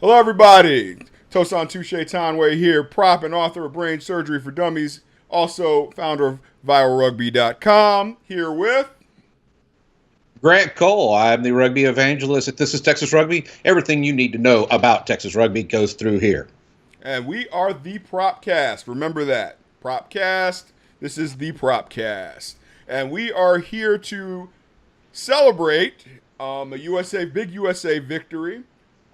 Hello, everybody. Tosan Touche Tanway here, prop and author of Brain Surgery for Dummies, also founder of ViralRugby.com, here with. Grant Cole, I'm the rugby evangelist. This is Texas Rugby. Everything you need to know about Texas Rugby goes through here. And we are the Propcast. Remember that. Propcast. This is the Propcast. And we are here to celebrate a big USA victory.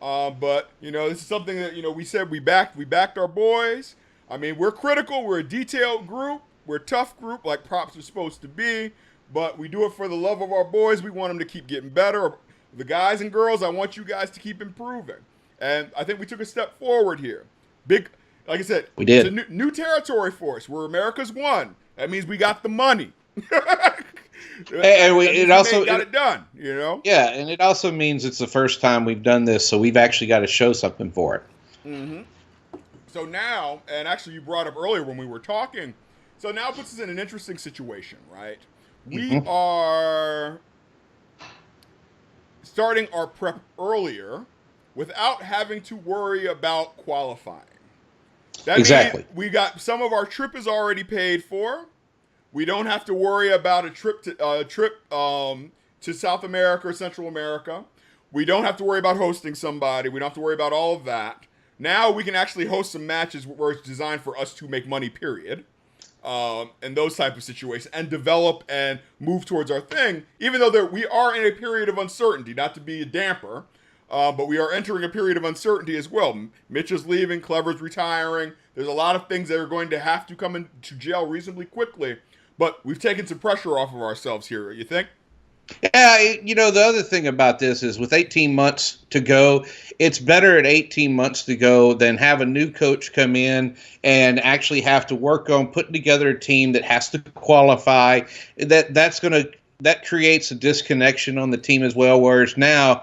But this is something that we said we backed our boys. I mean, we're critical. We're a detailed group. We're a tough group, like props are supposed to be. But we do it for the love of our boys. We want them to keep getting better. The guys and girls, I want you guys to keep improving. And I think we took a step forward here. Big, like I said, we did. It's a new territory for us. We're America's one. That means we got the money. And it also got it done, Yeah, and it also means it's the first time we've done this, so we've actually got to show something for it. Mm-hmm. So now, and actually you brought up earlier when we were talking, so now it puts us in an interesting situation, right? We are starting our prep earlier without having to worry about qualifying. That Exactly. means we got some of our trip is already paid for. We don't have to worry about a trip to South America or Central America. We don't have to worry about hosting somebody. We don't have to worry about all of that. Now we can actually host some matches where it's designed for us to make money, period. And those type of situations, and develop and move towards our thing, even though we are in a period of uncertainty, not to be a damper, but we are entering a period of uncertainty as well. Mitch is leaving, Clever's retiring. There's a lot of things that are going to have to come into jail reasonably quickly, but we've taken some pressure off of ourselves here, you think? Yeah, the other thing about this is with 18 months to go, it's better at 18 months to go than have a new coach come in and actually have to work on putting together a team that has to qualify. That creates a disconnection on the team as well. Whereas now,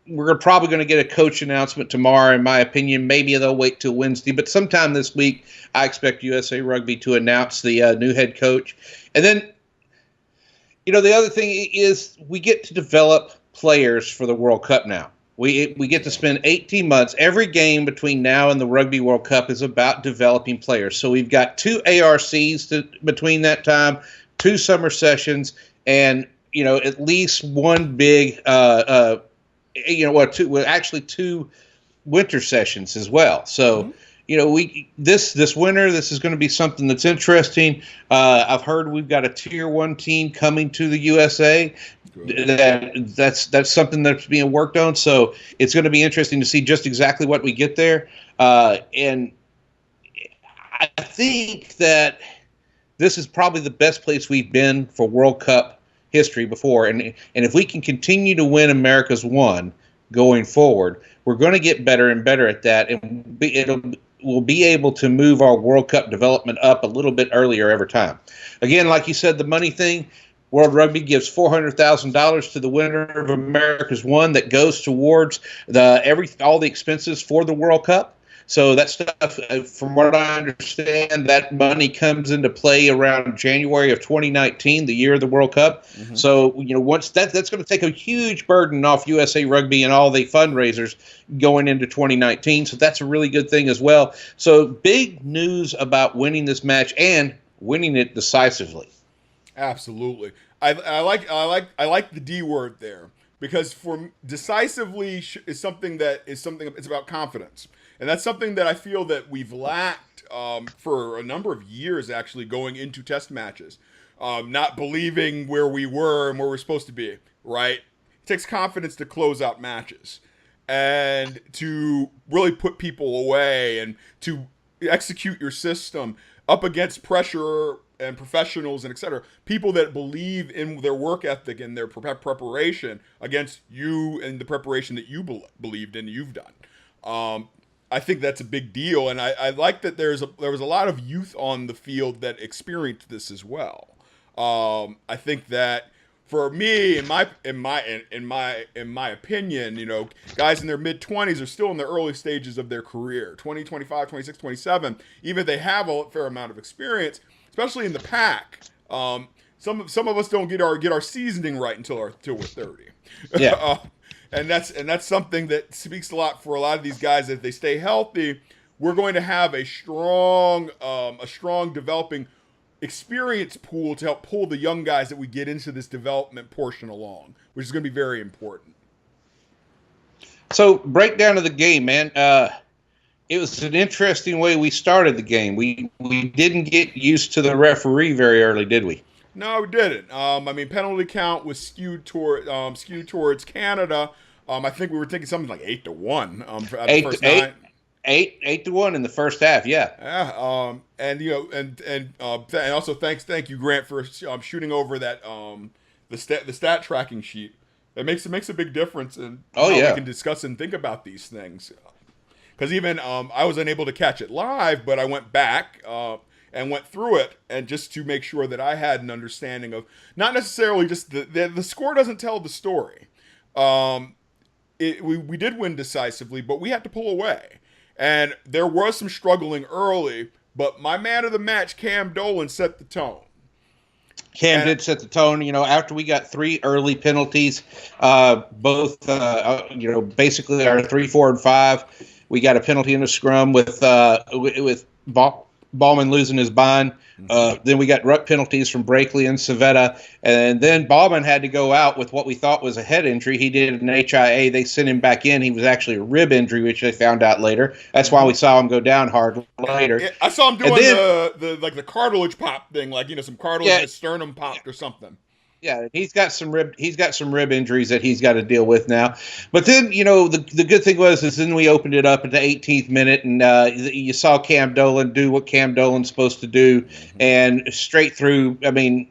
we're probably going to get a coach announcement tomorrow, in my opinion. Maybe they'll wait till Wednesday, but sometime this week, I expect USA Rugby to announce the new head coach. And then, the other thing is we get to develop players for the World Cup now. We get to spend 18 months. Every game between now and the Rugby World Cup is about developing players. So we've got 2 ARCs between that time, 2 summer sessions, and at least one big, 2 winter sessions as well. So. This winter, this is going to be something that's interesting. I've heard we've got a Tier 1 team coming to the USA. That's something that's being worked on. So it's going to be interesting to see just exactly what we get there. And I think that this is probably the best place we've been for World Cup history before. And if we can continue to win America's one going forward, we're going to get better and better at that. And we'll be able to move our World Cup development up a little bit earlier every time. Again, like you said, the money thing, World Rugby gives $400,000 to the winner of America's one that goes towards all the expenses for the World Cup. So that stuff, from what I understand, that money comes into play around January of 2019, the year of the World Cup. Mm-hmm. So, once that's going to take a huge burden off USA Rugby and all the fundraisers going into 2019. So that's a really good thing as well. So big news about winning this match and winning it decisively. Absolutely. I like the D word there, because for decisively is something it's about confidence. And that's something that I feel that we've lacked for a number of years, actually, going into test matches. Not believing where we were and where we're supposed to be, right? It takes confidence to close out matches and to really put people away and to execute your system up against pressure and professionals and et cetera. People that believe in their work ethic and their preparation against you and the preparation that you believed in, you've done. I think that's a big deal, and I like that there was a lot of youth on the field that experienced this as well. I think that for me, in my opinion, guys in their mid-20s are still in the early stages of their career, 20, 25, 26, 27. Even if they have a fair amount of experience, especially in the pack, some of us don't get our seasoning right until we're 30. Yeah. And that's something that speaks a lot for a lot of these guys. If they stay healthy, we're going to have a strong developing experience pool to help pull the young guys that we get into this development portion along, which is going to be very important. So, breakdown of the game, man. It was an interesting way we started the game. We didn't get used to the referee very early, did we? No, we didn't. Penalty count was skewed towards Canada. I think we were thinking something like 8-1 for the first night. 8-1 in the first half. Yeah. Yeah. And also thank you, Grant, for shooting over that the stat tracking sheet. It makes a big difference in how we can discuss and think about these things. Because even I was unable to catch it live, but I went back and went through it, and just to make sure that I had an understanding of not necessarily just the score doesn't tell the story. We did win decisively, but we had to pull away, and there was some struggling early. But my man of the match, Cam Dolan, set the tone. Cam did set the tone. After we got 3 early penalties, both basically our 3, 4, and 5. We got a penalty in the scrum with Ballman losing his bind. Then we got ruck penalties from Brakely and Civetta. And then Ballman had to go out with what we thought was a head injury. He did an HIA. They sent him back in. He was actually a rib injury, which they found out later. That's why we saw him go down hard later. Yeah, I saw him doing the cartilage pop thing, some cartilage sternum popped or something. Yeah, he's got some rib injuries that he's got to deal with now. But then, the good thing was then we opened it up at the 18th minute, and you saw Cam Dolan do what Cam Dolan's supposed to do, and straight through.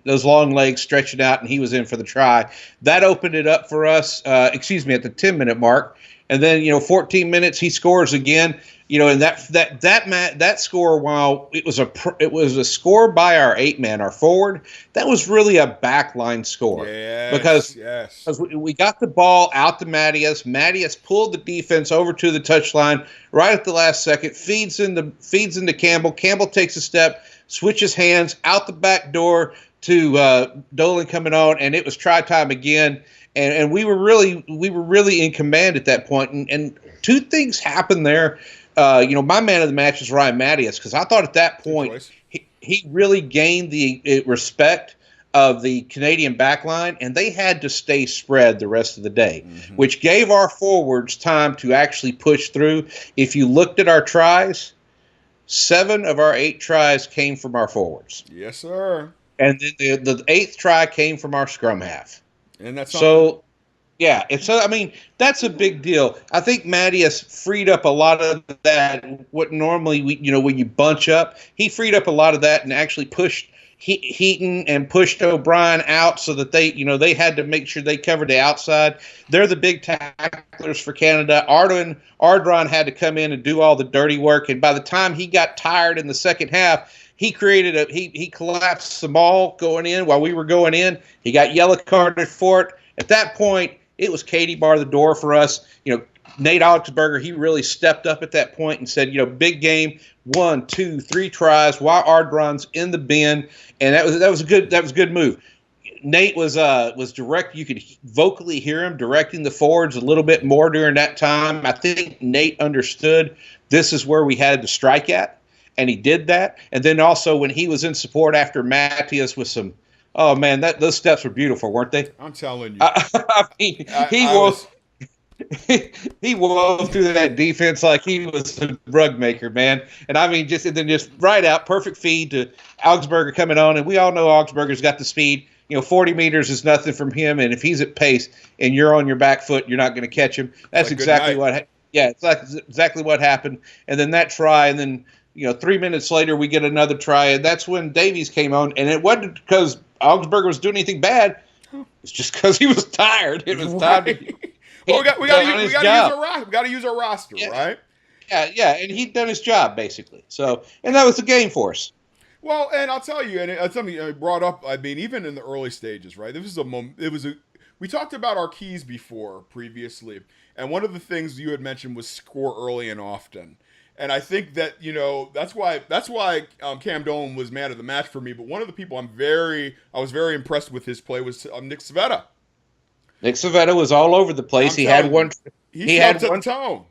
Those long legs stretching out, and he was in for the try. That opened it up for us. At the 10-minute mark, and then 14 minutes he scores again. And that score, while it was a score by our 8-man, our forward, that was really a backline score. Because we got the ball out to Matyas. Matyas pulled the defense over to the touchline right at the last second, feeds into Campbell. Campbell takes a step, switches hands out the back door to Dolan coming on, and it was try time again. And we were really in command at that point. And 2 things happened there. My man of the match is Ryan Matyas, because I thought at that point he really gained the respect of the Canadian backline, and they had to stay spread the rest of the day, which gave our forwards time to actually push through. If you looked at our tries, 7 of our 8 tries came from our forwards. Yes, sir. And then the 8th try came from our scrum half. And that's so. Yeah, that's a big deal. I think Matyas freed up a lot of that. What normally when you bunch up, he freed up a lot of that and actually pushed Heaton and pushed O'Brien out so that they had to make sure they covered the outside. They're the big tacklers for Canada. Ardron had to come in and do all the dirty work, and by the time he got tired in the second half, he created he collapsed the ball going in while we were going in. He got yellow carded for it. At that point, it was Katie bar the door for us. Nate Augsburger, he really stepped up at that point and said, big game, 1, 2, 3 tries while Ardron's in the bin, and that was a good move. Nate was direct. You could vocally hear him directing the forwards a little bit more during that time. I think Nate understood this is where we had to strike at, and he did that. And then also when he was in support after Matyas with some. Oh man, those steps were beautiful, weren't they? I'm telling you. He wove through that defense like he was a rug maker, man. And just right out, perfect feed to Augsburger coming on, and we all know Augsburger's got the speed. 40 meters is nothing from him, and if he's at pace and you're on your back foot, you're not going to catch him. That's exactly what. Yeah, it's like exactly what happened. And then that try, and then 3 minutes later we get another try, and that's when Davies came on, and it wasn't because Augsburger was doing anything bad. It's just because he was tired. It was time to. We got to use our roster, right? Yeah, and he'd done his job basically. So, and that was the game for us. Well, and I'll tell you, and it's something I brought up. Even in the early stages, right? We talked about our keys previously, and one of the things you had mentioned was score early and often. And I think that that's why Cam Dolan was man of the match for me. But one of the people I was very impressed with his play was Nick Civetta. Nick Savetta was all over the place. He had one. He had one tone.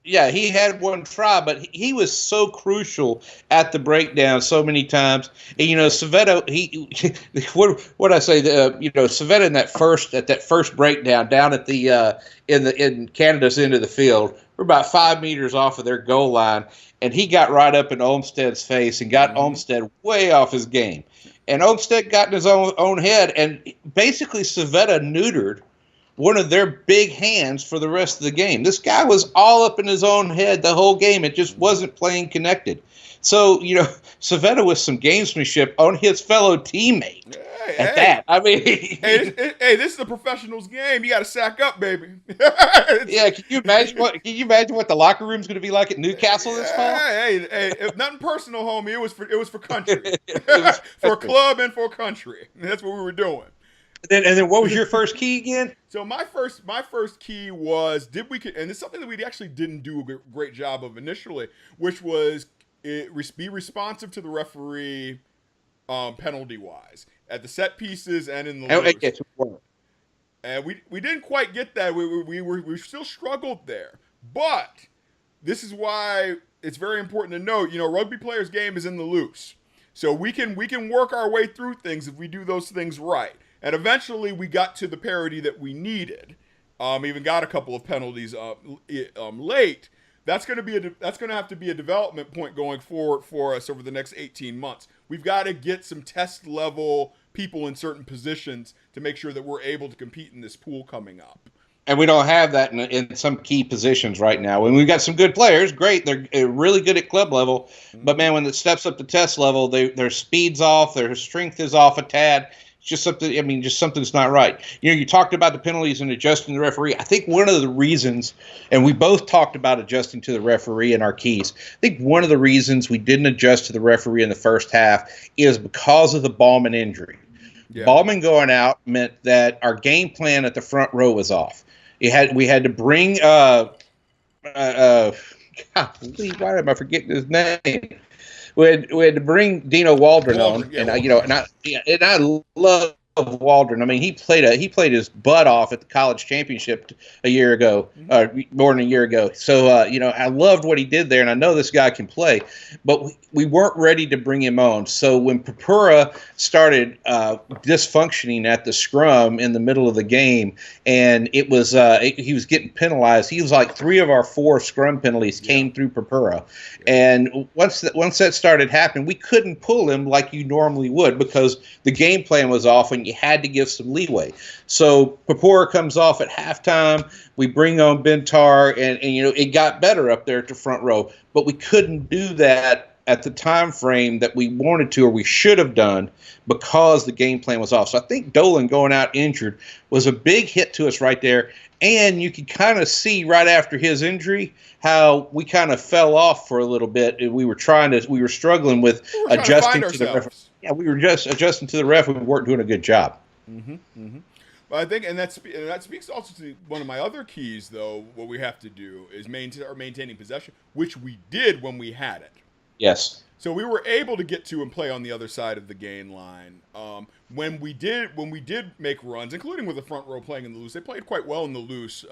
Yeah, he had one try, but he was so crucial at the breakdown so many times. And, Savetta, what I say, Savetta at that first breakdown down at the in Canada's end of the field, we're about 5 meters off of their goal line, and he got right up in Olmsted's face and got Olmsted way off his game. And Olmsted got in his own head, and basically Savetta neutered one of their big hands for the rest of the game. This guy was all up in his own head the whole game. It just wasn't playing connected. So, Savetta with some gamesmanship on his fellow teammate. That. I mean, this is a professional's game. You got to sack up, baby. Yeah, can you imagine what the locker room's going to be like at Newcastle this fall? Hey, nothing personal, homie. It was for country, for a club and for country. That's what we were doing. And then what was your first key again? So my first key was and it's something that we actually didn't do a great job of initially, which was be responsive to the referee penalty wise at the set pieces and in the loose. And we didn't quite get that. We still struggled there, but this is why it's very important to note. Rugby players' game is in the loose, so we can work our way through things if we do those things right. And eventually, we got to the parity that we needed. Even got a couple of penalties late. That's going to have to be a development point going forward for us over the next 18 months. We've got to get some test level people in certain positions to make sure that we're able to compete in this pool coming up. And we don't have that in some key positions right now. And we've got some good players. Great. They're really good at club level. But, man, when it steps up to test level, their speed's off. Their strength is off a tad. Just something's not right. You talked about the penalties and adjusting the referee. I think one of the reasons, and we both talked about adjusting to the referee in our keys, I think one of the reasons we didn't adjust to the referee in the first half is because of the Ballman injury. Yeah. Ballman going out meant that our game plan at the front row was off. We had to bring golly, why am I forgetting his name? We had to bring Dino Waldron on, and I love Waldron. I mean, he played his butt off at the college championship a year ago, more than a year ago. So I loved what he did there, and I know this guy can play, but we weren't ready to bring him on. So when Papura started dysfunctioning at the scrum in the middle of the game, and it was he was getting penalized. He was like 3 of our 4 scrum penalties came through Papura, and once that started happening, we couldn't pull him like you normally would because the game plan was off, and you had to give some leeway. So Papura comes off at halftime. We bring on Bentar, and it got better up there at the front row, but we couldn't do that at the time frame that we wanted to or we should have done because the game plan was off. So I think Dolan going out injured was a big hit to us right there. And you can kind of see right after his injury how we kind of fell off for a little bit. We were struggling with adjusting to the ref. Yeah, we were just adjusting to the ref. We weren't doing a good job. But I think, and that speaks also to one of my other keys, though. What we have to do is maintaining possession, which we did when we had it. Yes. So we were able to get to and play on the other side of the gain line. When we did make runs, including with the front row playing in the loose, they played quite well in the loose,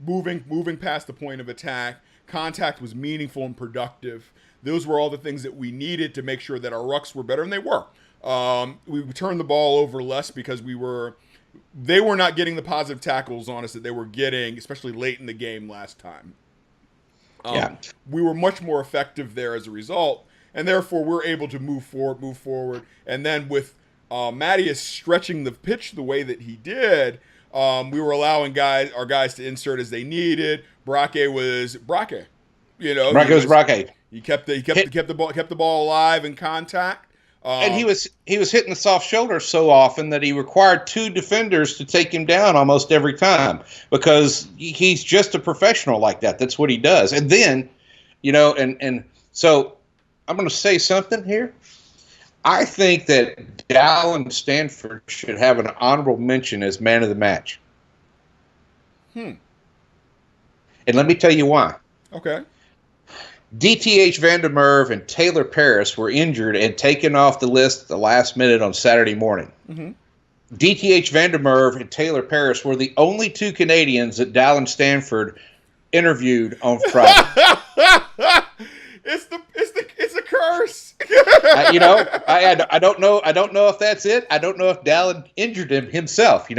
moving past the point of attack. Contact was meaningful and productive. Those were all the things that we needed to make sure that our rucks were better, and they were. We turned the ball over less because they were not getting the positive tackles on us that they were getting, especially late in the game last time. We were much more effective there as a result, and therefore we're able to move forward. And then with Matyas stretching the pitch the way that he did, we were allowing our guys to insert as they needed. Braque was Braque. He kept the ball alive in contact. And he was hitting the soft shoulder so often that he required 2 defenders to take him down almost every time because he's just a professional like that. That's what he does. And then, and so I'm going to say something here. I think that Dolan Stanford should have an honorable mention as man of the match. And let me tell you why. Okay. DTH Van der Merwe and Taylor Paris were injured and taken off the list at the last minute on Saturday morning. DTH Vandermeer and Taylor Paris were the only two Canadians that Dolan Stanford interviewed on Friday. It's a curse. I don't know if that's it. I don't know if Dolan injured him himself.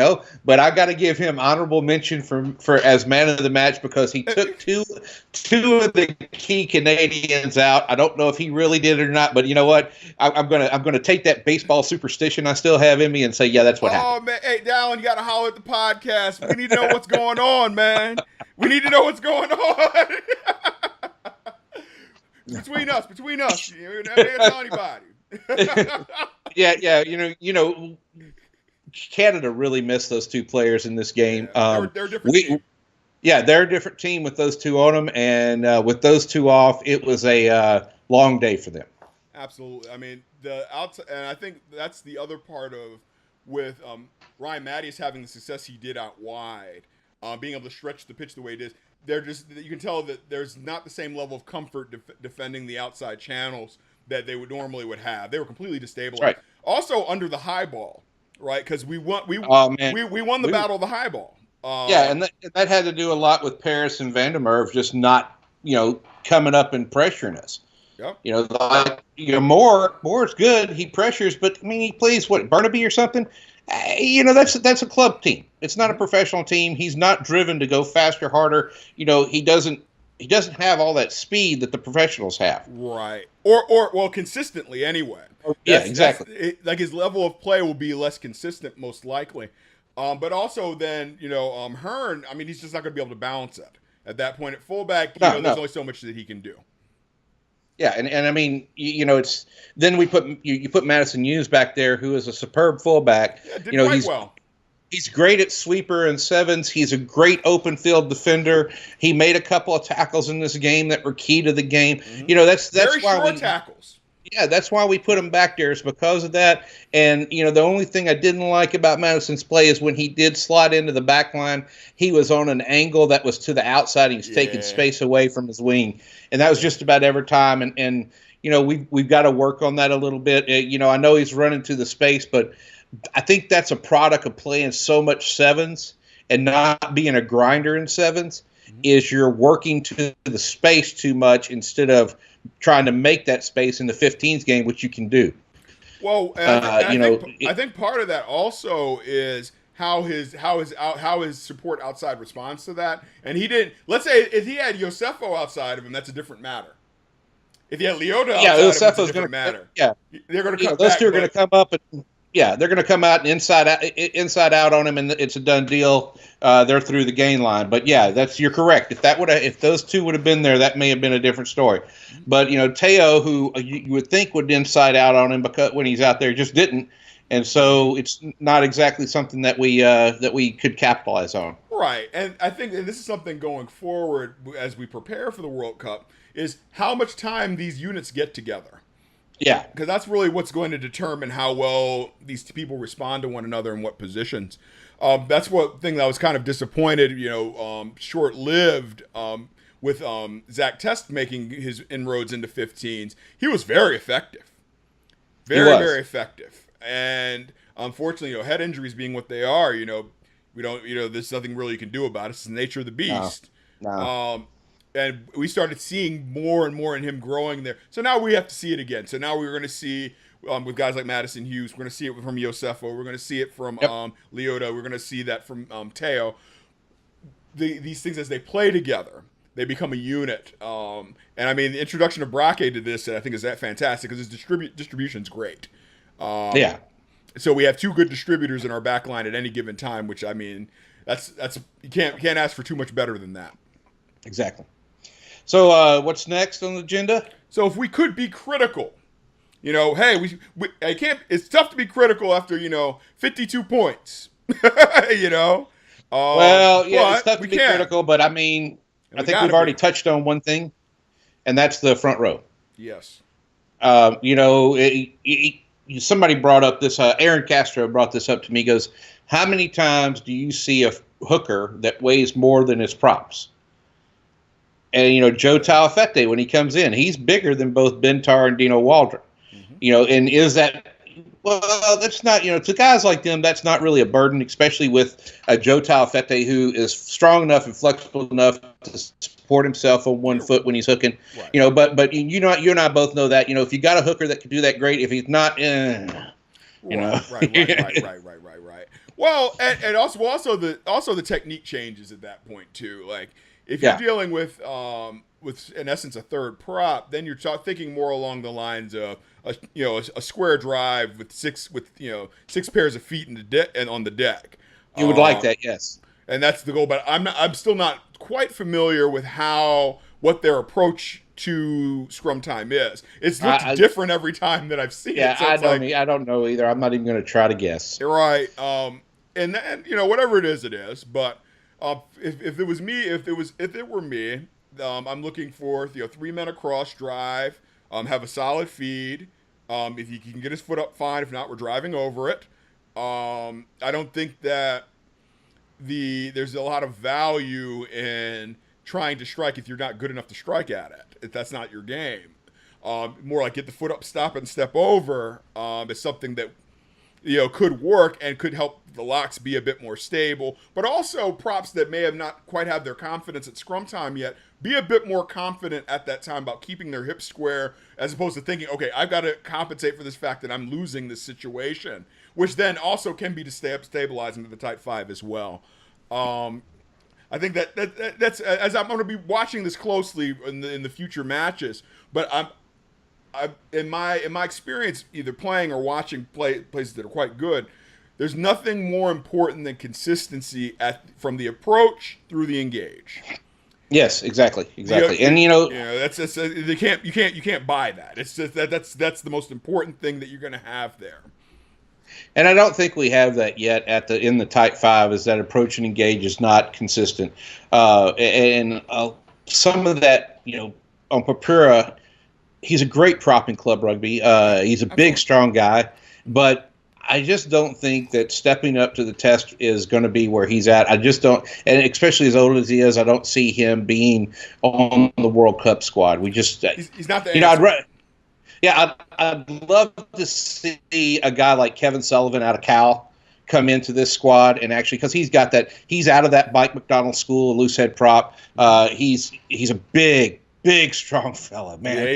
But I got to give him honorable mention for as man of the match because he took two of the key Canadians out. I don't know if he really did it or not, but you know what? I'm gonna take that baseball superstition I still have in me and say, yeah, that's what happened. Oh man, hey Dolan, you got to holler at the podcast. We need to know what's going on, man. We need to know what's going on. Between us, you're not going to tell anybody. Yeah. Canada really missed those two players in this game. Yeah, they're a different team. Yeah, they're a different team with those two on them, and with those two off, it was a long day for them. Absolutely. I mean, and I think that's the other part of with Ryan Matyas having the success he did out wide, being able to stretch the pitch the way it is. You can tell that there's not the same level of comfort defending the outside channels that they would have. They were completely destabilized. Right. Also under the high ball, right? Because we won the battle of the high ball. And that had to do a lot with Paris and Vandermeer just not coming up and pressuring us. Yep. Moore's good. He pressures, but I mean he plays Burnaby or something. That's a club team. It's not a professional team. He's not driven to go faster, harder. He doesn't have all that speed that the professionals have. Right. Or consistently anyway. Yeah, exactly. Like his level of play will be less consistent most likely. But also then, Hearn, I mean, he's just not going to be able to balance it. At that point at fullback, there's only so much that he can do. Yeah, and I mean, it's then we put you put Madison Hughes back there, who is a superb fullback. Yeah, did quite well. He's great at sweeper and sevens. He's a great open field defender. He made a couple of tackles in this game that were key to the game. Mm-hmm. That's very why short tackles. Yeah, that's why we put him back there is because of that. And, the only thing I didn't like about Madison's play is when he did slide into the back line, he was on an angle that was to the outside. He was taking space away from his wing. And that was just about every time. And we've got to work on that a little bit. I know he's running to the space, but I think that's a product of playing so much sevens and not being a grinder in sevens is you're working to the space too much instead of trying to make that space in the 15s game, which you can do. Well, I think part of that also is how his support outside responds to that. And he didn't. Let's say if he had Josefo outside of him, that's a different matter. If he had Leota outside of him, it's a different matter. Yeah, they're going to come. Those two are going to come up and. Yeah, they're going to come out and inside out on him, and it's a done deal. They're through the gain line. But yeah, you're correct. If those two would have been there, that may have been a different story. But Teo, who you would think would inside out on him because when he's out there, just didn't, and so it's not exactly something that we could capitalize on. Right, and I think this is something going forward as we prepare for the World Cup is how much time these units get together. Yeah, because that's really what's going to determine how well these people respond to one another in what positions. That's one thing that I was kind of disappointed, short-lived with Zach Test making his inroads into 15s. He was very effective, very effective. And unfortunately, head injuries being what they are, we don't, there's nothing really you can do about it. It's the nature of the beast. No. And we started seeing more and more in him growing there. So now we have to see it again. So now we're going to see with guys like Madison Hughes. We're going to see it from Josefo. We're going to see it from Leota. We're going to see that from Teo. These things, as they play together, they become a unit. And I mean, the introduction of Braque to this, I think, is that fantastic because his distribution's great. So we have two good distributors in our back line at any given time, which, I mean, that's you can't ask for too much better than that. Exactly. So what's next on the agenda? So if we could be critical, hey, I can't. It's tough to be critical after 52 points. Well, yeah, it's tough to be critical, but I mean, I think we've already touched on one thing, and that's the front row. Yes. Somebody brought up this. Aaron Castro brought this up to me. He goes, "How many times do you see a hooker that weighs more than his props?" And, Joe Taufete, when he comes in, he's bigger than both Bentar and Dino Waldron. Mm-hmm. And is that Well, that's not, to guys like them, that's not really a burden, especially with Joe Taufete, who is strong enough and flexible enough to support himself on one foot when he's hooking. Right. But you and I both know that, if you got a hooker that can do that, great. If he's not, Right. Well, and also the technique changes at that point too. Like if you're dealing with in essence a third prop, then you're thinking more along the lines of a square drive with six pairs of feet and on the deck. You would like that, yes. And that's the goal. But I'm still not quite familiar with what their approach to scrum time is. It's looked different every time that I've seen it. So I don't know either. I'm not even going to try to guess. Right. And whatever it is. But if it were me, I'm looking for 3 men across drive. Have a solid feed. If he can get his foot up, fine. If not, we're driving over it. I don't think that there's a lot of value in trying to strike if you're not good enough to strike at it. If that's not your game. More like get the foot up, stop, and step over is something that could work and could help the locks be a bit more stable. But also props that may have not quite had their confidence at scrum time yet, be a bit more confident at that time about keeping their hips square as opposed to thinking, okay, I've got to compensate for this fact that I'm losing this situation, which then also can be stabilizing to the tight five as well. I think that's as I'm going to be watching this closely in the future matches, but in my experience, either playing or watching places that are quite good, there's nothing more important than consistency from the approach through the engage. Yes, exactly. And that's you can't buy that. It's just that's the most important thing that you're going to have there. And I don't think we have that yet in the tight five. Is that approach and engage is not consistent, and some of that on Papura. He's a great prop in club rugby. He's a big, strong guy, but I just don't think that stepping up to the test is going to be where he's at. I just don't, and especially as old as he is, I don't see him being on the World Cup squad. He's not the answer. I'd love to see a guy like Kevin Sullivan out of Cal come into this squad and actually, because he's out of that Mike McDonald school, a loose head prop. He's a big, strong fella, man.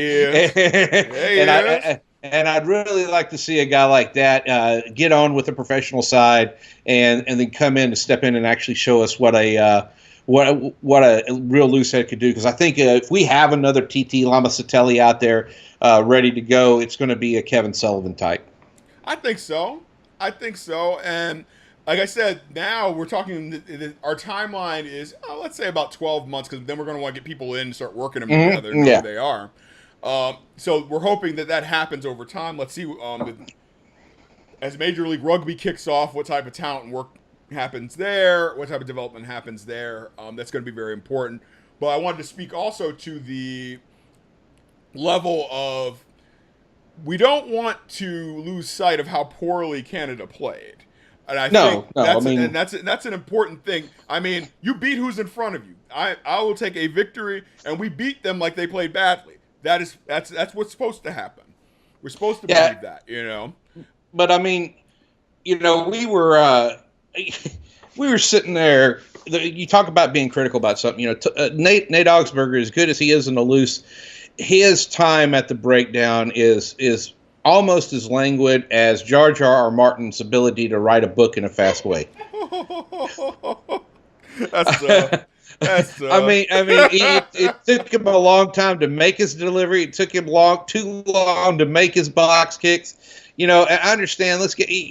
And I'd really like to see a guy like that get on with the professional side and then come in to step in and actually show us what a real loose head could do. Because I think if we have another TT Lamasatelli out there ready to go, it's going to be a Kevin Sullivan type. I think so. And like I said, now we're talking, our timeline is, let's say about 12 months, because then we're going to want to get people in and start working them together and know who they are. So we're hoping that happens over time. Let's see, as Major League Rugby kicks off, what type of talent and work happens there, what type of development happens there. That's going to be very important. But I wanted to speak also to the level of, we don't want to lose sight of how poorly Canada played. And I think that's an important thing. I mean, you beat who's in front of you. I will take a victory, and we beat them like they played badly. That's what's supposed to happen. We're supposed to believe that, But I mean, we were sitting there. You talk about being critical about something. Nate Augsburger, as good as he is in the loose, his time at the breakdown is almost as languid as Jar Jar R. Martin's ability to write a book in a fast way. That's I mean, it took him a long time to make his delivery. It took him too long to make his box kicks. And I understand.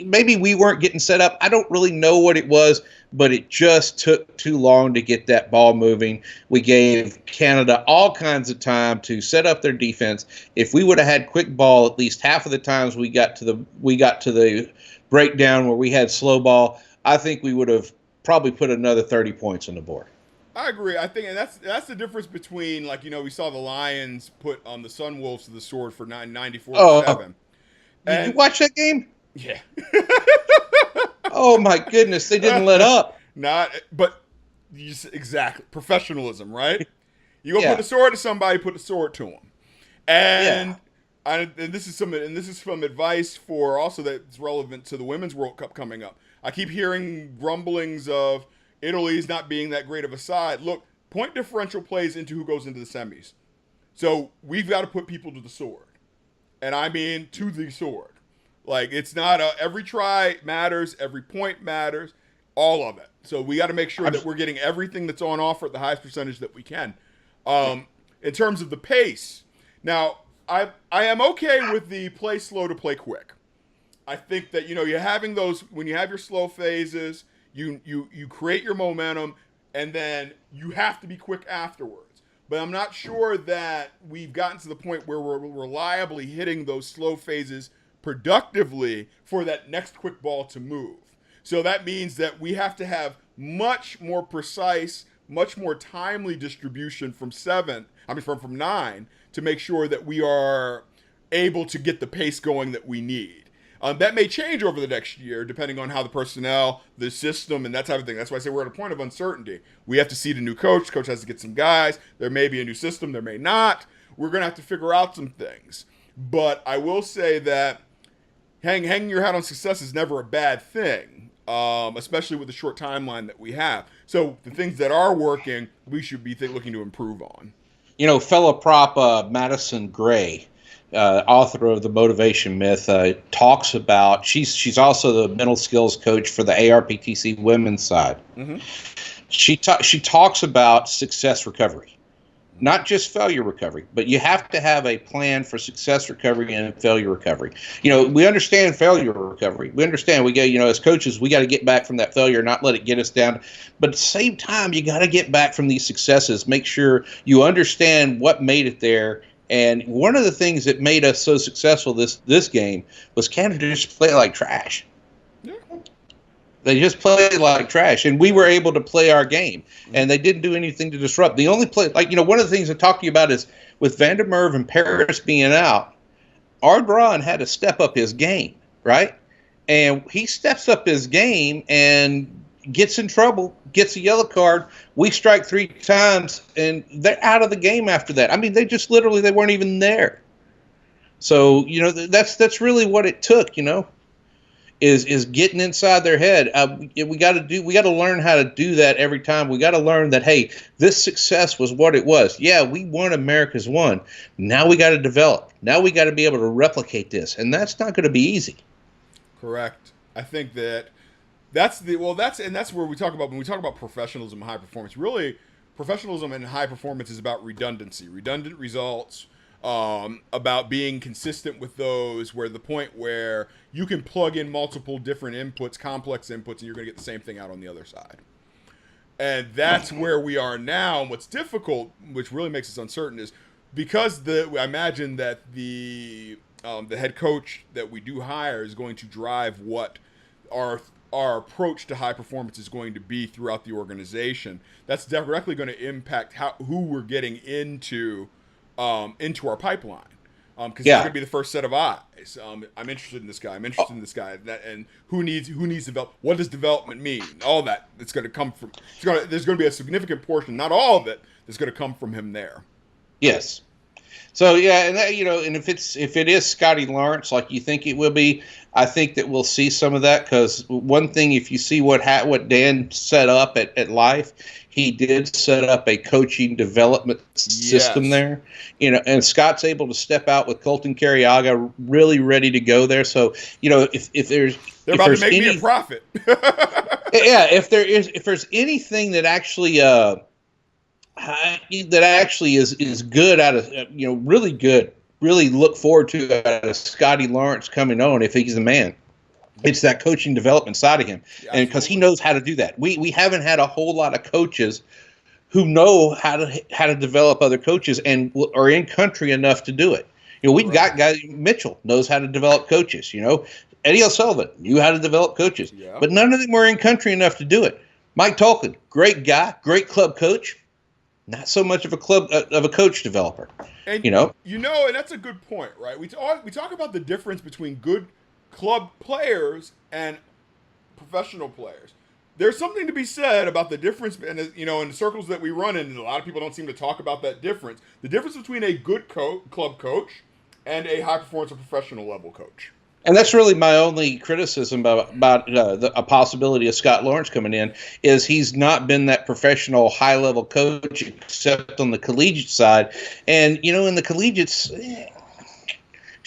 Maybe we weren't getting set up. I don't really know what it was, but it just took too long to get that ball moving. We gave Canada all kinds of time to set up their defense. If we would have had quick ball, at least half of the times we got to the breakdown where we had slow ball, I think we would have probably put another 30 points on the board. I agree. I think, and that's the difference between, we saw the Lions put the Sunwolves to the sword for 94-7. Did you watch that game? Yeah. Oh my goodness, they didn't let up. Exactly professionalism, right? You go put a sword to somebody, put the sword to them, and and this is some advice for also that's relevant to the Women's World Cup coming up. I keep hearing grumblings of Italy's not being that great of a side. Look, point differential plays into who goes into the semis. So we've got to put people to the sword. And I mean to the sword. Like, it's not every try matters, every point matters, all of it. So we got to make sure that we're getting everything that's on offer at the highest percentage that we can. In terms of the pace, now I am okay with the play slow to play quick. I think that, you're having those, when you have your slow phases, you create your momentum, and then you have to be quick afterwards. But I'm not sure that we've gotten to the point where we're reliably hitting those slow phases productively for that next quick ball to move. So that means that we have to have much more precise, much more timely distribution from 9 to make sure that we are able to get the pace going that we need. That may change over the next year, depending on how the personnel, the system, and that type of thing. That's why I say we're at a point of uncertainty. We have to see the new coach. Coach has to get some guys. There may be a new system. There may not. We're going to have to figure out some things. But I will say that hanging your hat on success is never a bad thing, especially with the short timeline that we have. So the things that are working, we should be looking to improve on. Fellow prop Madison Gray, author of The Motivation Myth, talks about, she's also the mental skills coach for the ARPTC women's side. Mm-hmm. She talks about success recovery, not just failure recovery, but you have to have a plan for success recovery and failure recovery. We understand failure recovery. We understand as coaches, we got to get back from that failure, not let it get us down. But at the same time, you got to get back from these successes. Make sure you understand what made it there. And one of the things that made us so successful this game was Canada just play like trash. Yeah. They just played like trash, and we were able to play our game, and they didn't do anything to disrupt. The only play, one of the things I talked to you about is with Van der Merwe and Paris being out, Ardron had to step up his game, right? And he steps up his game and gets in trouble, gets a yellow card. We strike 3 times, and they're out of the game after that. I mean, they just literally, they weren't even there. So, that's really what it took, is getting inside their head. We got to learn how to do that every time. We got to learn that, hey, this success was what it was. Yeah, we won America's won. Now we got to develop. Now we got to be able to replicate this, and that's not going to be easy. Correct. I think that's where we talk about, when we talk about professionalism and high performance. Really, professionalism and high performance is about redundancy, redundant results, about being consistent with those, where the point where you can plug in multiple different inputs, complex inputs, and you're going to get the same thing out on the other side. And that's where we are now. And what's difficult, which really makes us uncertain, is because I imagine that the head coach that we do hire is going to drive what our approach to high performance is going to be throughout the organization. That's directly going to impact who we're getting into our pipeline. Because it's going to be the first set of eyes. I'm interested in this guy. I'm interested in this guy. And who needs development? What does development mean? All that. It's going to come from. There's going to be a significant portion, not all of it, that's going to come from him there. Yes. So yeah, and that, and if it is Scotty Lawrence like you think it will be, I think that we'll see some of that, because one thing, if you see what Dan set up at Life, he did set up a coaching development system there, and Scott's able to step out with Colton Carriaga really ready to go there. So if they're about to make me a profit. Yeah, if there's anything that actually is good out of really good, really look forward to out of Scotty Lawrence coming on, if he's the man, it's that coaching development side of him. Yeah, and because he knows how to do that. We haven't had a whole lot of coaches who know how to develop other coaches and are in country enough to do it. We've got guys. Mitchell knows how to develop coaches. Eddie O'Sullivan knew how to develop coaches, but none of them were in country enough to do it. Mike Tolkien, great guy, great club coach. Not so much of a coach developer, and, and that's a good point, right? We talk about the difference between good club players and professional players. There's something to be said about the difference, and in the circles that we run in, and a lot of people don't seem to talk about that difference. The difference between a good club coach and a high performance professional level coach. And that's really my only criticism about a possibility of Scott Lawrence coming in is he's not been that professional high level coach except on the collegiate side. And, in the collegiates, it's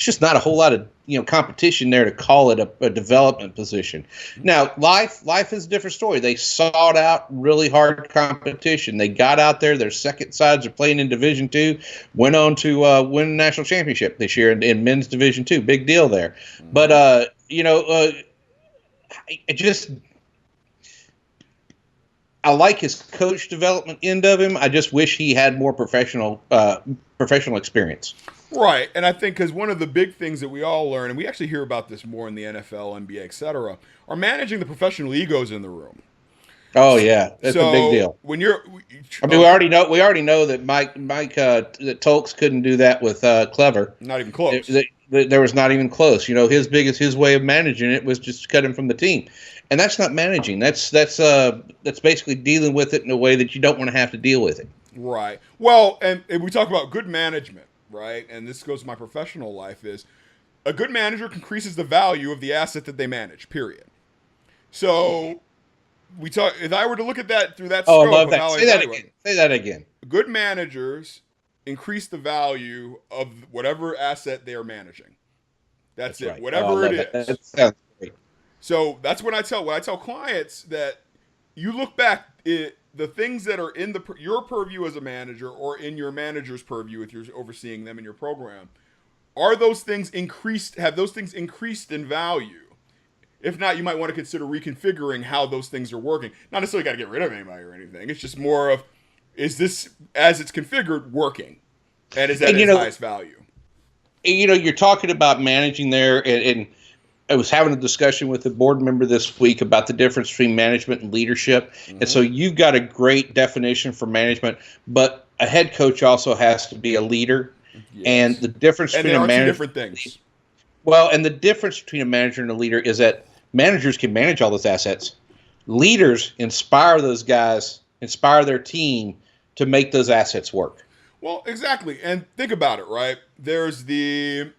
just not a whole lot of competition there to call it a development position. Now, life is a different story. They sought out really hard competition. They got out there. Their second sides are playing in Division II. Went on to win a national championship this year in men's Division II. Big deal there. But I like his coach development end of him. I just wish he had more professional experience. Right, and I think because one of the big things that we all learn, and we actually hear about this more in the NFL, NBA, etc., are managing the professional egos in the room. Oh yeah, that's a big deal. When you're, we already know that Mike that Tolks couldn't do that with Clever. Not even close. There was not even close. His way of managing it was just to cut him from the team, and that's not managing. That's basically dealing with it in a way that you don't want to have to deal with it. Right. Well, and we talk about good management. Right, and this goes to my professional life, is a good manager increases the value of the asset that they manage, period. So we talk. If I were to look at that through that scope, I love that. Say that again. Good managers increase the value of whatever asset they are managing. That's it. Right. Whatever it is. That sounds great. So that's when I tell clients that you look back the things that are in your purview as a manager or in your manager's purview if you're overseeing them in your program, have those things increased in value? If not, you might want to consider reconfiguring how those things are working. Not necessarily got to get rid of anybody or anything. It's just more of, is this, as it's configured, working? And is that its highest value? You're talking about managing there, and I was having a discussion with a board member this week about the difference between management and leadership. Mm-hmm. And so you've got a great definition for management, but a head coach also has to be a leader. Yes. And the difference between a manager, different things. Well, and the difference between a manager and a leader is that managers can manage all those assets. Leaders inspire those guys, inspire their team to make those assets work. Well, exactly. And think about it, right? There is the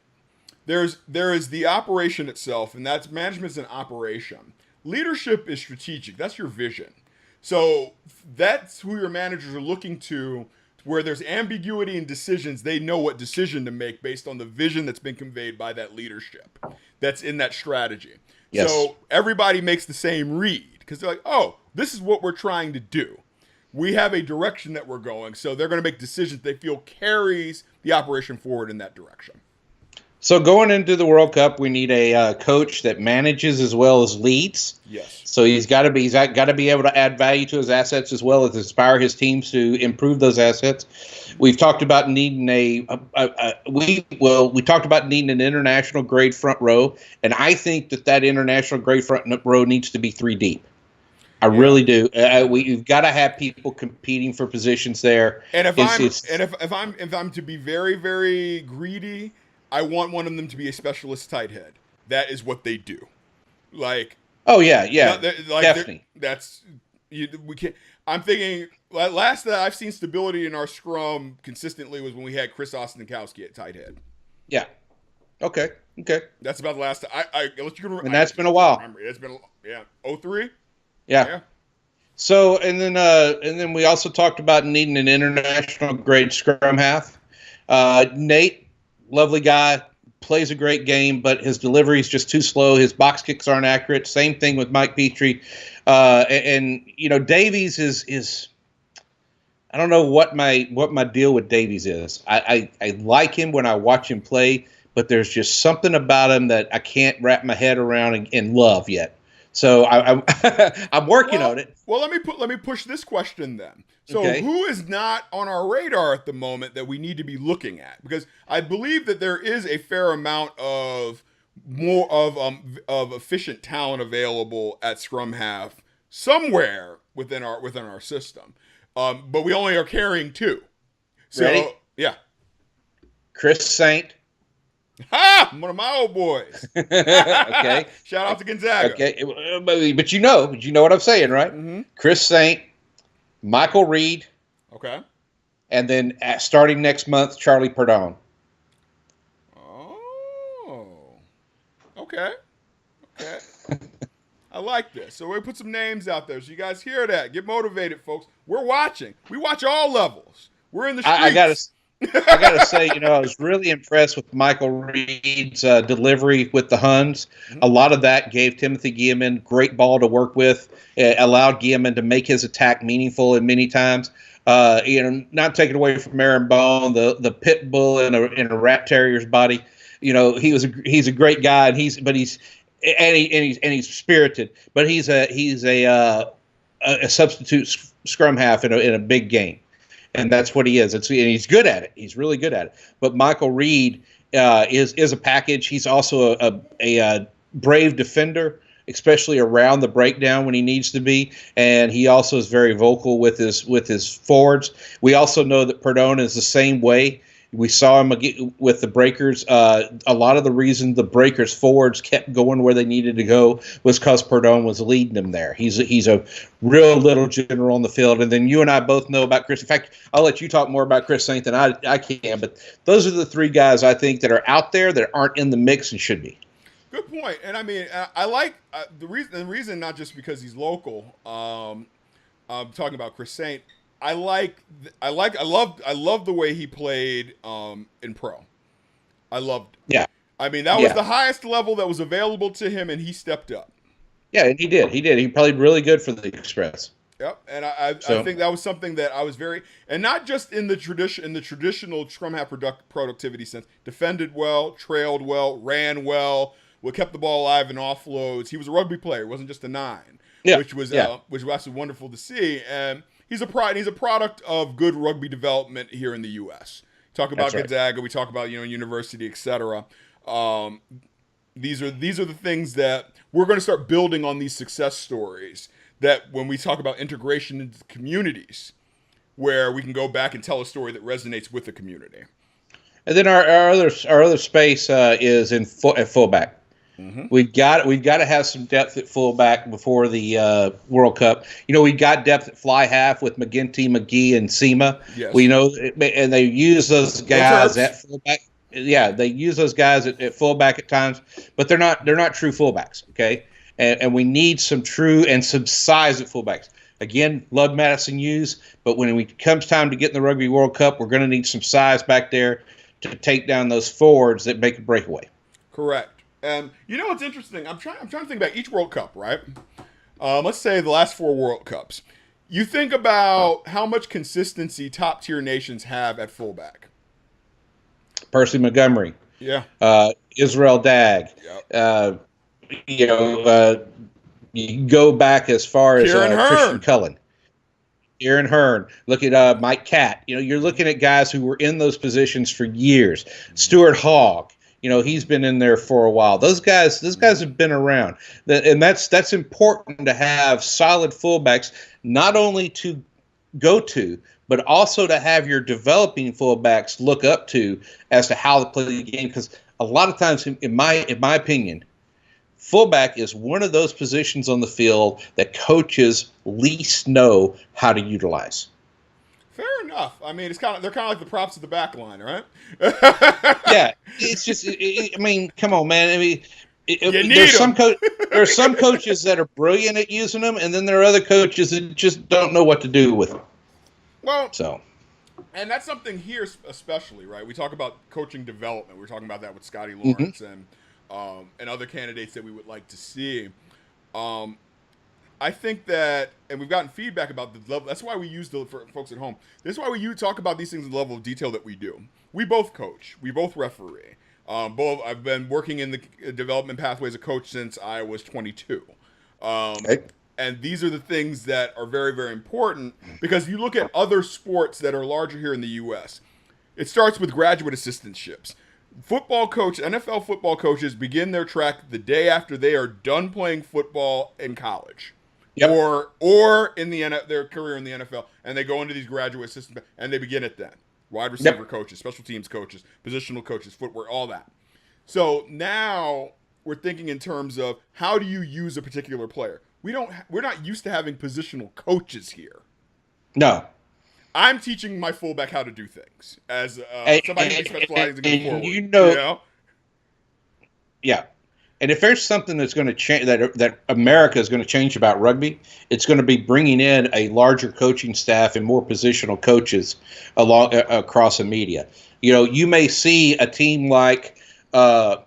operation itself, and that's management's an operation. Leadership is strategic. That's your vision. So that's who your managers are looking to, where there's ambiguity in decisions. They know what decision to make based on the vision that's been conveyed by that leadership that's in that strategy. Yes. So everybody makes the same read because they're like, oh, this is what we're trying to do. We have a direction that we're going. So they're going to make decisions they feel carries the operation forward in that direction. So going into the World Cup, we need a coach that manages as well as leads. Yes. So he's got to be able to add value to his assets as well as inspire his teams to improve those assets. We've talked about needing we talked about needing an international grade front row, and I think that international grade front row needs to be 3 deep. I really do. We've got to have people competing for positions there. And if I'm to be very, very greedy, I want one of them to be a specialist tight head. That is what they do. Like, oh yeah, definitely. We can't. I'm thinking last that I've seen stability in our scrum consistently was when we had Chris Ostenkowski at tight head. Yeah. Okay. That's about the last time. And that's been a while. It's been 03. Yeah. So and then we also talked about needing an international grade scrum half. Nate. Lovely guy, plays a great game, but his delivery is just too slow. His box kicks aren't accurate. Same thing with Mike Petrie. And Davies is I don't know what my deal with Davies is. I like him when I watch him play, but there's just something about him that I can't wrap my head around and love yet. So I'm working on it. Well, let me push this question then. So who is not on our radar at the moment that we need to be looking at? Because I believe that there is a fair amount of efficient talent available at scrum half somewhere within our system. But we only are carrying 2. So ready? Yeah. Chris Saint. Ha! One of my old boys. Okay. Shout out to Gonzaga. Okay. But you know what I'm saying, right? Mm-hmm. Chris Saint, Michael Reed. Okay. And then starting next month, Charlie Perdon. Okay. Okay. I like this. So we put some names out there. So you guys hear that. Get motivated, folks. We're watching. We watch all levels. We're in the streets. I gotta say, I was really impressed with Michael Reed's delivery with the Huns. A lot of that gave Timothy Guilliman great ball to work with. It allowed Guilliman to make his attack meaningful and many times. Not taking away from Aaron Bone, the pit bull in a rat terrier's body. He's a great guy, and he's spirited, but he's a substitute scrum half in a big game. And that's what he is. And he's good at it. He's really good at it. But Michael Reed is a package. He's also a brave defender, especially around the breakdown when he needs to be. And he also is very vocal with his forwards. We also know that Perdona is the same way. We saw him with the Breakers. A lot of the reason the Breakers forwards kept going where they needed to go was because Perdona was leading them there. He's a real little general on the field. And then you and I both know about Chris. In fact, I'll let you talk more about Chris Saint than I can. But those are the three guys I think that are out there that aren't in the mix and should be. Good point. And I mean, I like the reason not just because he's local. I'm talking about Chris Saint. I love the way he played in pro. I loved it. Yeah. I mean, that was the highest level that was available to him, and he stepped up. Yeah, and he did. He played really good for the Express. Yep, and I think that was something that I was and not just in the traditional scrum half productivity sense. Defended well, trailed well, ran well, kept the ball alive in offloads. He was a rugby player. It wasn't just a 9, which was actually wonderful to see. And he's a product of good rugby development here in the U.S. Talk about Gonzaga, we talk about university, etc. These are the things that we're going to start building on, these success stories. That when we talk about integration into communities, where we can go back and tell a story that resonates with the community. And then our other space is at fullback. Mm-hmm. We've got to have some depth at fullback before the World Cup. We've got depth at fly half with McGinty, McGee, and Sema. Yes. We know, and they use those guys at fullback. Yeah, they use those guys at fullback at times, but they're not true fullbacks. Okay, and we need some true and some size at fullbacks. Again, love Madison Hughes, but when it comes time to get in the Rugby World Cup, we're going to need some size back there to take down those forwards that make a breakaway. Correct. And what's interesting? I'm trying to think about each World Cup, right? Let's say the last 4 World Cups. You think about how much consistency top-tier nations have at fullback. Percy Montgomery. Yeah. Israel Dagg. Yep. You can go back as far as Christian Cullen. Aaron Hearn. Look at Mike Catt. You're looking at guys who were in those positions for years. Stuart Hogg. He's been in there for a while. Those guys have been around. And that's important to have solid fullbacks, not only to go to, but also to have your developing fullbacks look up to as to how to play the game. Because a lot of times, in my opinion, fullback is one of those positions on the field that coaches least know how to utilize. Fair enough. I mean, they're kind of like the props of the back line, right? Yeah, it's just. Come on, man. I mean, there are some coaches that are brilliant at using them, and then there are other coaches that just don't know what to do with them. Well, and that's something here, especially, right? We talk about coaching development. We're talking about that with Scotty Lawrence and other candidates that we would like to see. I think that, and we've gotten feedback about the level. That's why we use for folks at home. This is why we talk about these things in the level of detail that we do. We both coach. We both referee. I've been working in the development pathway as a coach since I was 22. And these are the things that are very, very important, because you look at other sports that are larger here in the U.S. It starts with graduate assistantships. NFL football coaches begin their track the day after they are done playing football in college. Yep. Or in their career in the NFL, and they go into these graduate assistants, and they begin it then. Wide receiver coaches, special teams coaches, positional coaches, footwork, all that. So now we're thinking in terms of how do you use a particular player. We're not used to having positional coaches here. No. I'm teaching my fullback how to do things as somebody who specializes in forward. Yeah. And if there's something that's going to change, that America is going to change about rugby, it's going to be bringing in a larger coaching staff and more positional coaches across the media. You may see a team like let's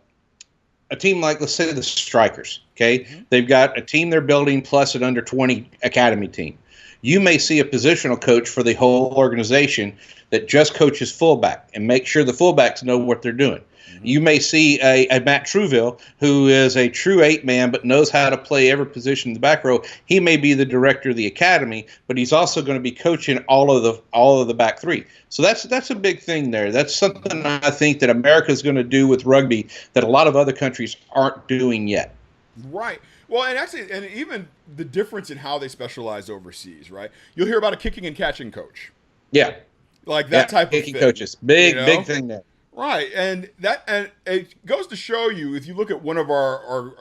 say the Strikers. Okay, they've got a team they're building plus an under 20 academy team. You may see a positional coach for the whole organization that just coaches fullback and make sure the fullbacks know what they're doing. You may see a Matt Truville, who is a true 8-man but knows how to play every position in the back row. He may be the director of the academy, but he's also going to be coaching all of the back three. So that's a big thing there. That's something I think that America is going to do with rugby that a lot of other countries aren't doing yet. Right. Well, and even the difference in how they specialize overseas, right? You'll hear about a kicking and catching coach. Yeah. Like that type of thing. Kicking coaches. Big thing there. Right, and it goes to show you, if you look at one of our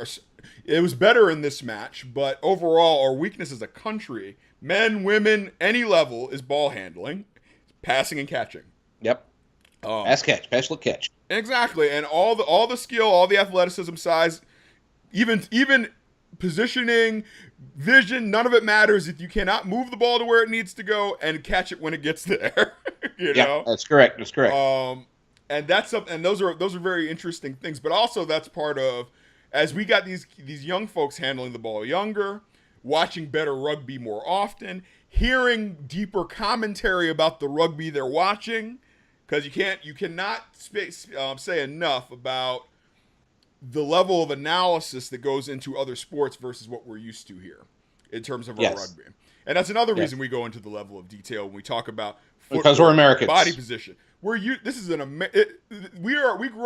it was better in this match, but overall our weakness as a country, men, women, any level, is ball handling, passing and catching. Yep. Pass catch, pass look catch. Exactly, and all the skill, all the athleticism, size, even positioning, vision, none of it matters if you cannot move the ball to where it needs to go and catch it when it gets there. you know? That's correct. And that's something, and those are very interesting things. But also that's part of, as we got these young folks handling the ball younger, watching better rugby more often, hearing deeper commentary about the rugby they're watching, because you cannot say enough about the level of analysis that goes into other sports versus what we're used to here in terms of our rugby. And that's another reason we go into the level of detail when we talk about football, because we're Americans. Body position. We grew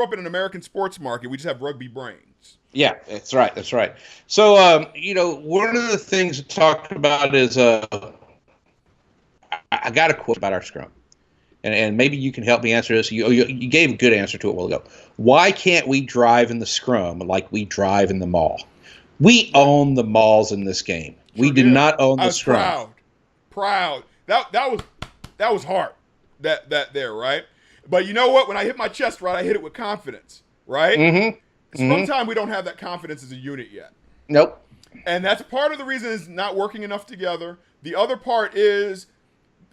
up in an American sports market. We just have rugby brains. Yeah, that's right. So, one of the things to talk about is I got a quote about our scrum, and maybe you can help me answer this. You gave a good answer to it a while ago. Why can't we drive in the scrum like we drive in the maul? We own the mauls in this game. We did not own the scrum. Proud. That was hard. That there, right? But you know what? When I hit my chest, right, I hit it with confidence, right? Mm-hmm. Sometimes we don't have that confidence as a unit yet. Nope. And that's part of the reason is not working enough together. The other part is,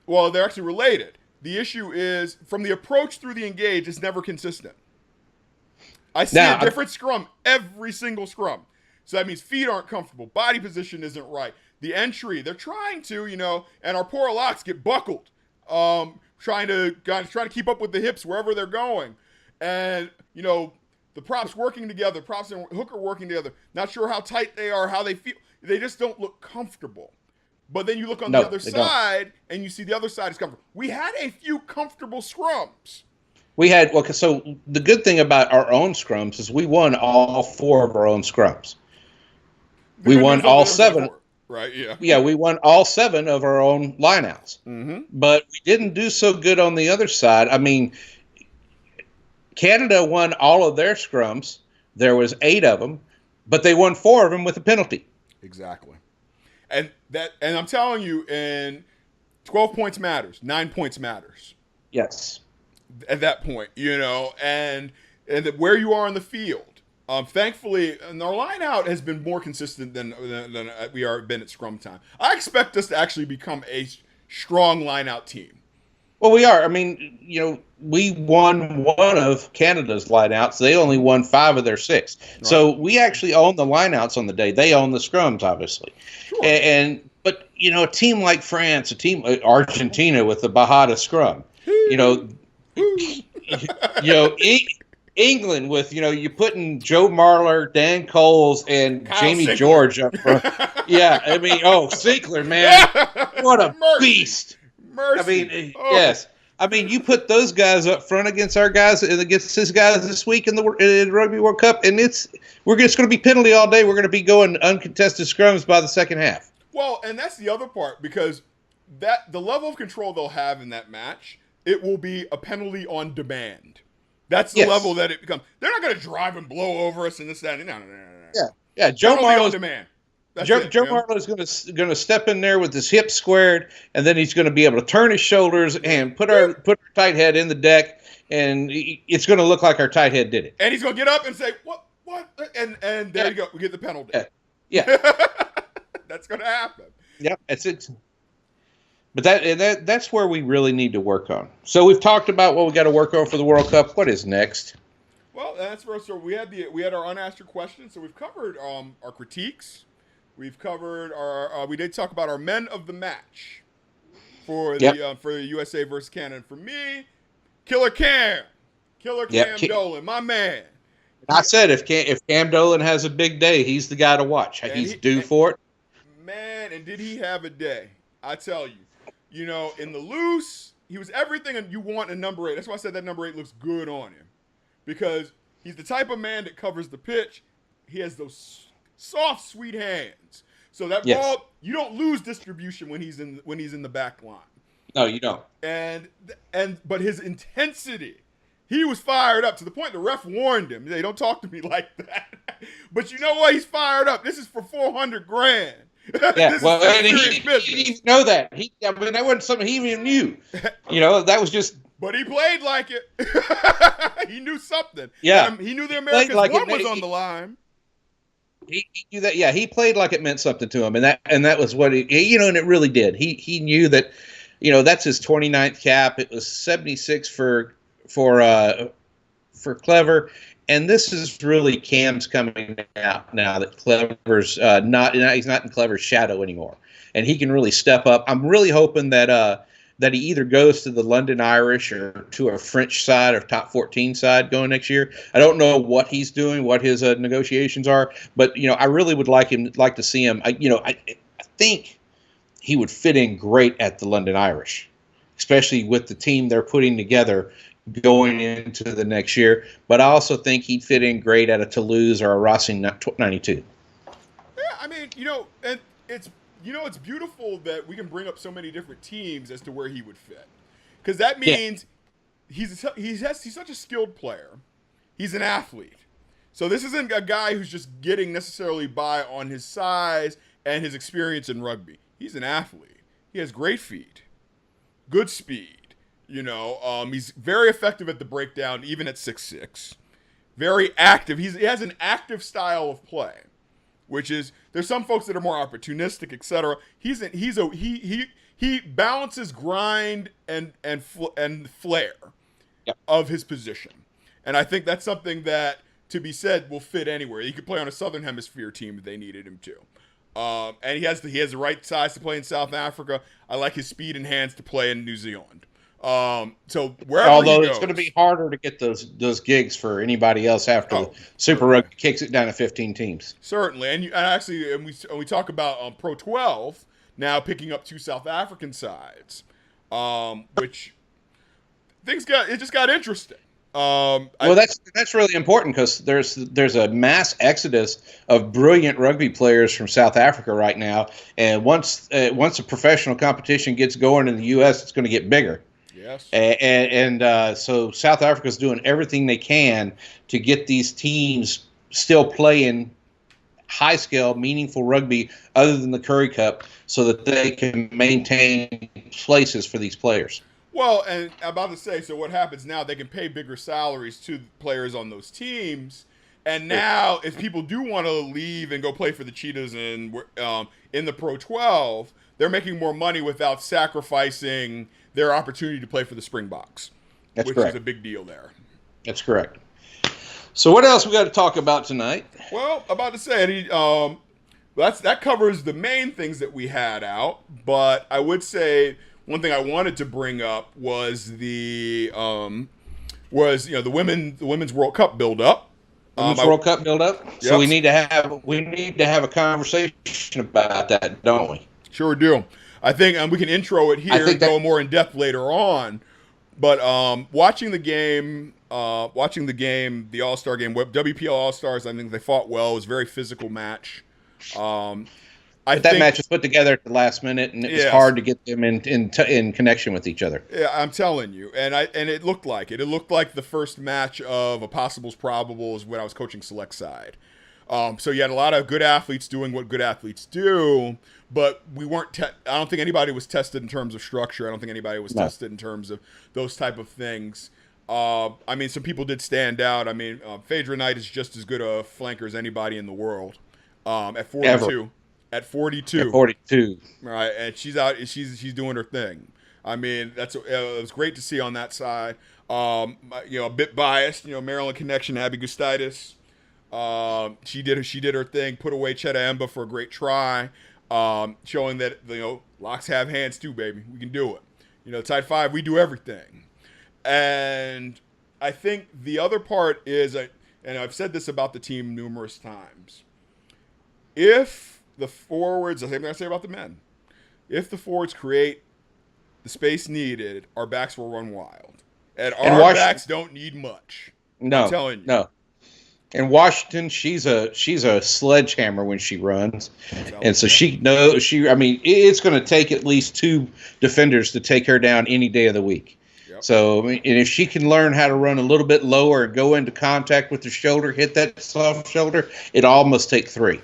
well, they're actually related. The issue is from the approach through the engage, it's never consistent. I see a different scrum every single scrum. So that means feet aren't comfortable. Body position isn't right. The entry, they're trying to, and our poor locks get buckled. Trying to keep up with the hips wherever they're going. And, the props working together, props and hooker working together, not sure how tight they are, how they feel. They just don't look comfortable. But then you look on the other side, and you see the other side is comfortable. We had a few comfortable scrums. So the good thing about our own scrums is we won all 4 of our own scrums. We won all 7. Right, yeah. Yeah, we won all 7 of our own lineouts. Mm-hmm. But we didn't do so good on the other side. I mean, Canada won all of their scrums. There was 8 of them, but they won 4 of them with a penalty. Exactly. And I'm telling you, and 12 points matters. 9 points matters. Yes. At that point, and where you are in the field. Thankfully, and our line out has been more consistent than we are been at scrum time. I expect us to actually become a strong line out team. Well, we are. I mean, we won 1 of Canada's lineouts. They only won 5 of their 6. Right. So we actually own the lineouts on the day. They own the scrums, obviously. Sure. But a team like France, a team Argentina with the Bajada scrum, England with, you putting Joe Marler, Dan Coles, and Kyle Jamie Sinclair. George up front. Yeah, I mean, Sinclair, man. What a beast. Mercy. I mean, yes. I mean, you put those guys up front against our guys and against his guys this week in the Rugby World Cup, and we're just going to be penalty all day. We're going to be going uncontested scrums by the second half. Well, and that's the other part, because the level of control they'll have in that match, it will be a penalty on demand. That's the level that it becomes. They're not going to drive and blow over us and this, that. No. Yeah. Joe Marler on demand. Joe Marler is going to step in there with his hips squared, and then he's going to be able to turn his shoulders and put our tight head in the deck, and it's going to look like our tight head did it. And he's going to get up and say, "What What? And there you go. We get the penalty. Yeah. That's going to happen. Yeah, it's. But that's where we really need to work on. So we've talked about what we got to work on for the World Cup. What is next? Well, that's where we had our unasked questions. So we've covered our critiques. We've covered we did talk about our men of the match for the USA versus Canada. For me, Killer Cam Dolan, my man. I said if Cam Dolan has a big day, he's the guy to watch. He's due for it. Man, and did he have a day? I tell you. You know, in the loose, he was everything you want in number 8. That's why I said that number 8 looks good on him. Because he's the type of man that covers the pitch. He has those soft, sweet hands. So that ball, you don't lose distribution when he's in the back line. No, you don't. But his intensity, he was fired up to the point the ref warned him. They don't talk to me like that. But you know what? He's fired up. This is for $400,000. Yeah, well, and he didn't even know that. That wasn't something he even knew. You know, that was just. But he played like it. He knew something. Yeah, he knew the America's like one was on the line. He knew that. Yeah, he played like it meant something to him, and that was what he and it really did. He knew that. You know, that's his 29th cap. It was 76 for Clever. And this is really Cam's coming out now that Clever's he's not in Clever's shadow anymore, and he can really step up. I'm really hoping that he either goes to the London Irish or to a French side or top 14 side going next year. I don't know what he's doing, what his negotiations are, but I really would like to see him. I think he would fit in great at the London Irish, especially with the team they're putting together going into the next year, but I also think he'd fit in great at a Toulouse or a Racing 92. Yeah, I mean, and it's beautiful that we can bring up so many different teams as to where he would fit, because that means he's such a skilled player. He's an athlete, so this isn't a guy who's just getting necessarily by on his size and his experience in rugby. He's an athlete. He has great feet, good speed. He's very effective at the breakdown, even at 6'6". Very active. He has an active style of play, which is there's some folks that are more opportunistic, etc. He balances grind and flair of his position, and I think that's something that, to be said, will fit anywhere. He could play on a Southern Hemisphere team if they needed him to. And he has the right size to play in South Africa. I like his speed and hands to play in New Zealand. So wherever although he goes, it's going to be harder to get those gigs for anybody else after Super Rugby kicks it down to 15 teams. Certainly, and we talk about Pro 12 now picking up 2 South African sides, which just got interesting. That's really important because there's a mass exodus of brilliant rugby players from South Africa right now, and once a professional competition gets going in the U.S., it's going to get bigger. Yes. So South Africa's doing everything they can to get these teams still playing high-scale, meaningful rugby other than the Currie Cup so that they can maintain places for these players. Well, and I'm about to say, so what happens now, they can pay bigger salaries to players on those teams. And now if people do want to leave and go play for the Cheetahs in the Pro 12, they're making more money without sacrificing their opportunity to play for the Springboks, which is a big deal there. That's correct. So what else we got to talk about tonight? Well, about to say, that covers the main things that we had out. But I would say one thing I wanted to bring up was the Women's World Cup build up. World Cup build up. Yep. So we need to have a conversation about that, don't we? Sure do. I think we can intro it here and go more in depth later on. But watching the game, the All-Star game, WPL All-Stars, I think they fought well. It was a very physical match. That match was put together at the last minute, and it was hard to get them in connection with each other. Yeah, I'm telling you, and it looked like it. It looked like the first match of a Possibles Probables when I was coaching select side. So you had a lot of good athletes doing what good athletes do, but we weren't. I don't think anybody was tested in terms of structure. I don't think anybody was tested in terms of those type of things. I mean, some people did stand out. I mean, Phaedra Knight is just as good a flanker as anybody in the world. At 42. Ever. At 42. At 42. Right, and she's out. She's doing her thing. I mean, it was great to see on that side. A bit biased. Maryland connection, Abby Gustitis. She did her thing. Put away Cheta Emba for a great try, showing that locks have hands too, baby. We can do it. Tide 5, we do everything. And I think the other part is, and I've said this about the team numerous times, if the forwards, the same thing I say about the men, if the forwards create the space needed, our backs will run wild. And our backs don't need much. No, I'm telling you. No. In Washington, she's a sledgehammer when she runs, and so she knows I mean, it's going to take at least 2 defenders to take her down any day of the week. Yep. So, I mean, and if she can learn how to run a little bit lower and go into contact with the shoulder, hit that soft shoulder, it all must take 3.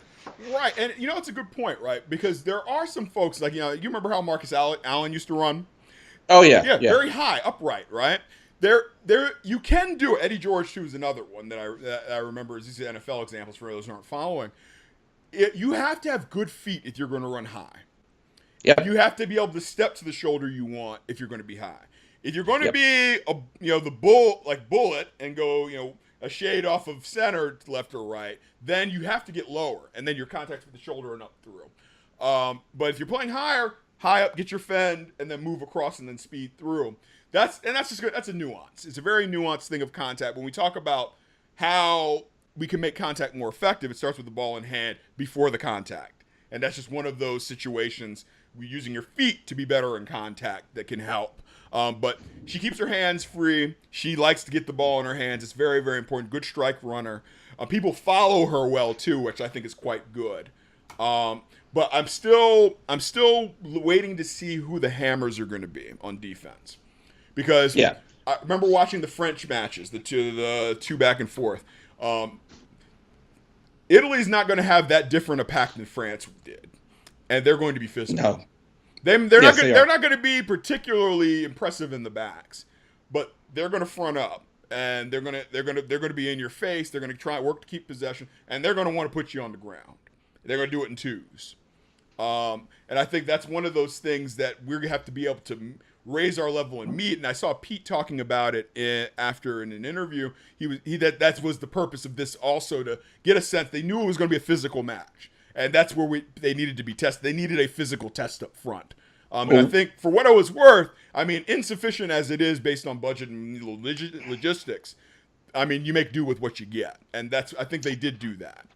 Right, and it's a good point, right? Because there are some folks like you remember how Marcus Allen used to run? Oh yeah. Very high, upright, right? There, you can do it. Eddie George too is another one that I remember. These are NFL examples for those who aren't following. You have to have good feet if you're going to run high. Yep. You have to be able to step to the shoulder you want if you're going to be high. If you're going to be the bullet and go a shade off of center to left or right, then you have to get lower, and then your contact's with the shoulder and up through. But if you're playing higher, high up, get your fend, and then move across and then speed through. That's just good. That's a nuance. It's a very nuanced thing of contact. When we talk about how we can make contact more effective, it starts with the ball in hand before the contact. And that's just one of those situations where using your feet to be better in contact that can help. But she keeps her hands free. She likes to get the ball in her hands. It's very, very important. Good strike runner. People follow her well too, which I think is quite good. But I'm still waiting to see who the hammers are going to be on defense. Because I remember watching the French matches, the two back and forth. Italy's not going to have that different a pack than France did, and they're going to be physical. No. They're not going to be particularly impressive in the backs, but they're going to front up, and they're going to be in your face. They're going to try work to keep possession, and they're going to want to put you on the ground. They're going to do it in twos, and I think that's one of those things that we're going to have to be able to raise our level and meet. And I saw Pete talking about it after in an interview. That was the purpose of this also, to get a sense. They knew it was going to be a physical match, and that's where they needed to be tested. They needed a physical test up front. And I think for what it was worth, I mean, insufficient as it is based on budget and logistics, I mean, you make do with what you get. And I think they did do that.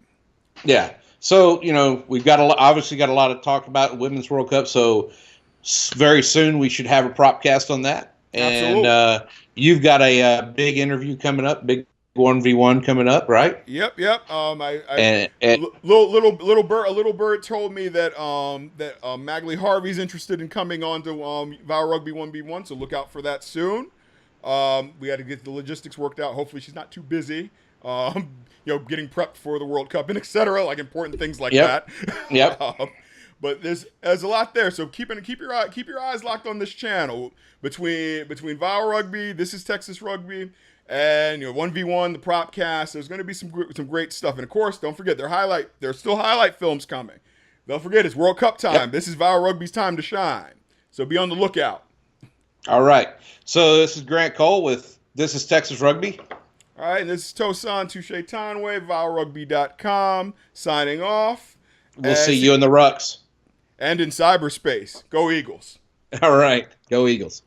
Yeah. So, we've obviously got a lot of talk about Women's World Cup. So very soon we should have a propcast on that. Absolutely. And you've got a big interview coming up, big 1v1 coming up, right? Yep. A little bird told me that Magley Harvey's interested in coming on to Vow Rugby 1v1, so look out for that soon. We had to get the logistics worked out. Hopefully she's not too busy. Getting prepped for the World Cup and etc. Like important things like that. Yep. But there's a lot there, so keep your eyes locked on this channel between Vow Rugby. This is Texas Rugby. And 1v1, the Propcast. There's going to be some great stuff, and of course, don't forget there's still highlight films coming. Don't forget it's World Cup time. Yep. This is Vow Rugby's time to shine. So be on the lookout. All right. So this is Grant Cole with This is Texas Rugby. All right, and this is Tosan Touche Tanwe, VowRugby.com, signing off. We'll see you in the rucks. And in cyberspace. Go Eagles. All right. Go Eagles.